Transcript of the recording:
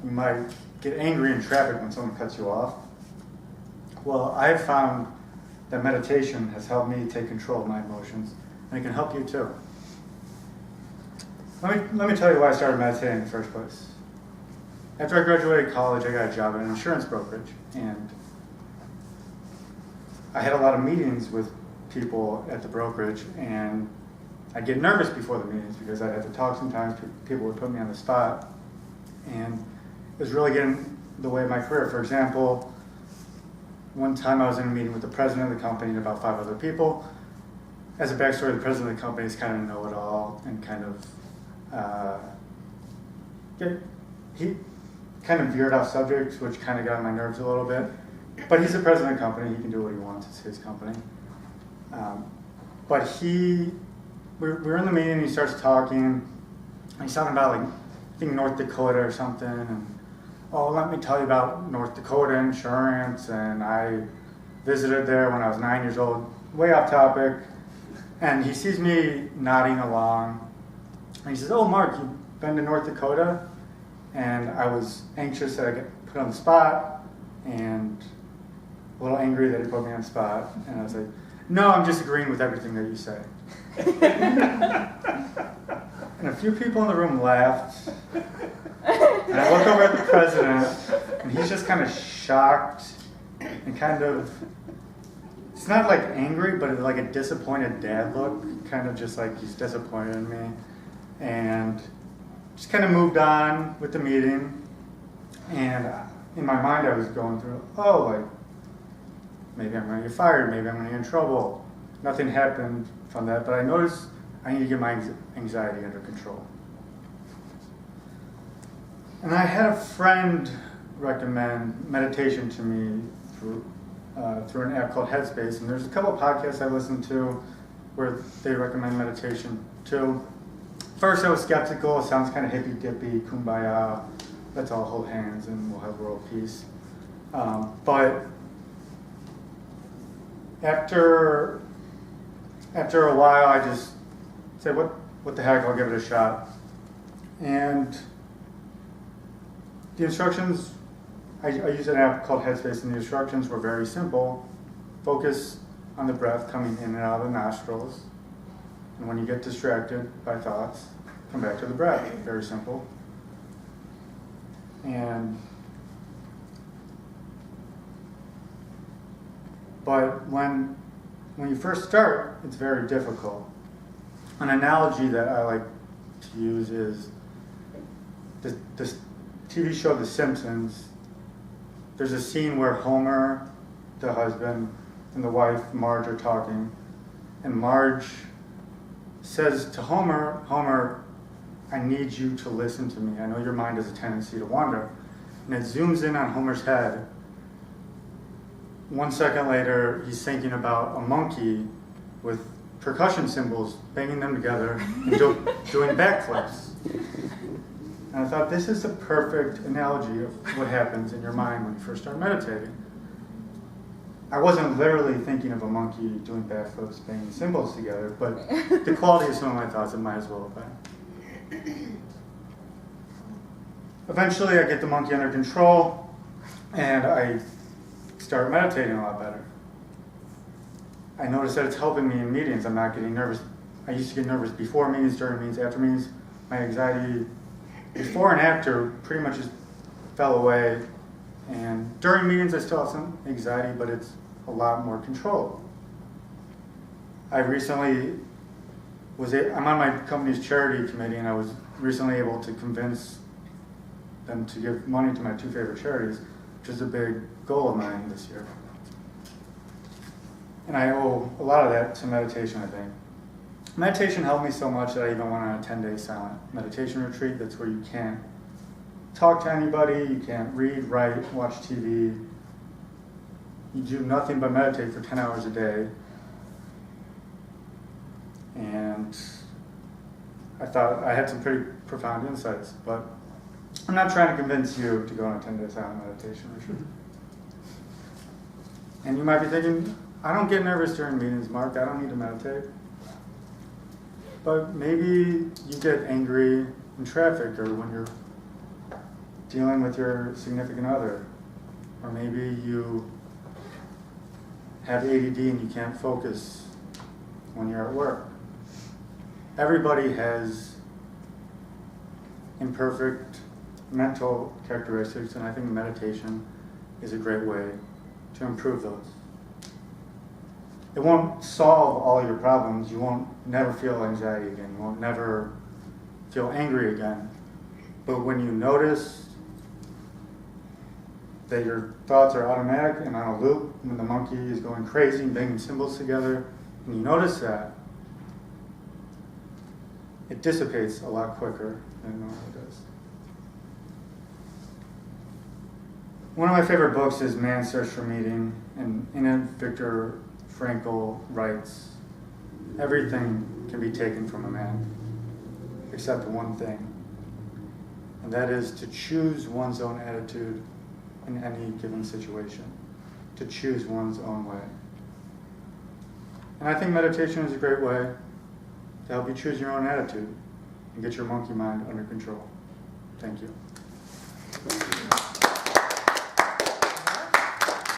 You might get angry in traffic when someone cuts you off. Well, I've found that meditation has helped me take control of my emotions, and it can help you too. Let me tell you why I started meditating in the first place. After I graduated college, I got a job at an insurance brokerage, and I had a lot of meetings with people at the brokerage, and I'd get nervous before the meetings because I'd have to talk sometimes. People would put me on the spot, and it was really getting in the way of my career. For example, one time I was in a meeting with the president of the company and about 5 other people. As a backstory, the president of the company is kind of a know-it-all and kind of he kind of veered off subject, which kind of got on my nerves a little bit. But he's the president of the company; he can do what he wants. It's his company. But we were in the meeting, and he starts talking. And he's talking about, like, I think North Dakota or something, and let me tell you about North Dakota insurance, and I visited there when I was 9 years old. Way off topic. And he sees me nodding along, and he says, "Oh, Mark, you've been to North Dakota?" And I was anxious that I get put on the spot, and a little angry that he put me on the spot. And I was like, "No, I'm just agreeing with everything that you say." And a few people in the room laughed. And I look over at the president, and he's just kind of shocked and kind of, it's not like angry, but it's like a disappointed dad look, kind of just like he's disappointed in me. And just kind of moved on with the meeting. And in my mind, I was going through, like, maybe I'm going to get fired, maybe I'm going to get in trouble. Nothing happened from that, but I noticed I need to get my anxiety under control. And I had a friend recommend meditation to me through an app called Headspace, and there's a couple of podcasts I listen to where they recommend meditation too. First, I was skeptical. It sounds kind of hippy-dippy, kumbaya. Let's all hold hands and we'll have world peace. But after a while, I just said, what the heck, I'll give it a shot. And the instructions, I use an app called Headspace, and the instructions were very simple. Focus on the breath coming in and out of the nostrils. And when you get distracted by thoughts, come back to the breath. Very simple. But when you first start, it's very difficult. An analogy that I like to use is this TV show The Simpsons. There's a scene where Homer, the husband, and the wife, Marge, are talking. And Marge says to Homer, "Homer, I need you to listen to me. I know your mind has a tendency to wander." And it zooms in on Homer's head. 1 second later, he's thinking about a monkey with percussion cymbals, banging them together and doing backflips. And I thought, this is the perfect analogy of what happens in your mind when you first start meditating. I wasn't literally thinking of a monkey doing backflips, banging cymbals together, but the quality of some of my thoughts, it might as well have been. Eventually, I get the monkey under control, and I start meditating a lot better. I notice that it's helping me in meetings. I'm not getting nervous. I used to get nervous before meetings, during meetings, after meetings. My anxiety before and after pretty much just fell away. And during meetings, I still have some anxiety, but it's a lot more controlled. I recently I'm on my company's charity committee, and I was recently able to convince them to give money to my 2 favorite charities, which is a big goal of mine this year. And I owe a lot of that to meditation, I think. Meditation helped me so much that I even went on a 10-day silent meditation retreat. That's where you can't talk to anybody, you can't read, write, watch TV. You do nothing but meditate for 10 hours a day. And I thought I had some pretty profound insights, but I'm not trying to convince you to go on a 10-day silent meditation retreat. And you might be thinking, I don't get nervous during meetings, Mark. I don't need to meditate. But maybe you get angry in traffic or when you're dealing with your significant other, or maybe you have ADD and you can't focus when you're at work. Everybody has imperfect mental characteristics, and I think meditation is a great way to improve those. It won't solve all your problems. You won't never feel anxiety again. You won't never feel angry again. But when you notice that your thoughts are automatic and on a loop, when the monkey is going crazy and banging symbols together, and you notice that, it dissipates a lot quicker than it normally does. One of my favorite books is Man's Search for Meaning, and in it, Viktor Frankl writes, everything can be taken from a man, except one thing, and that is to choose one's own attitude in any given situation, to choose one's own way. And I think meditation is a great way to help you choose your own attitude and get your monkey mind under control. Thank you.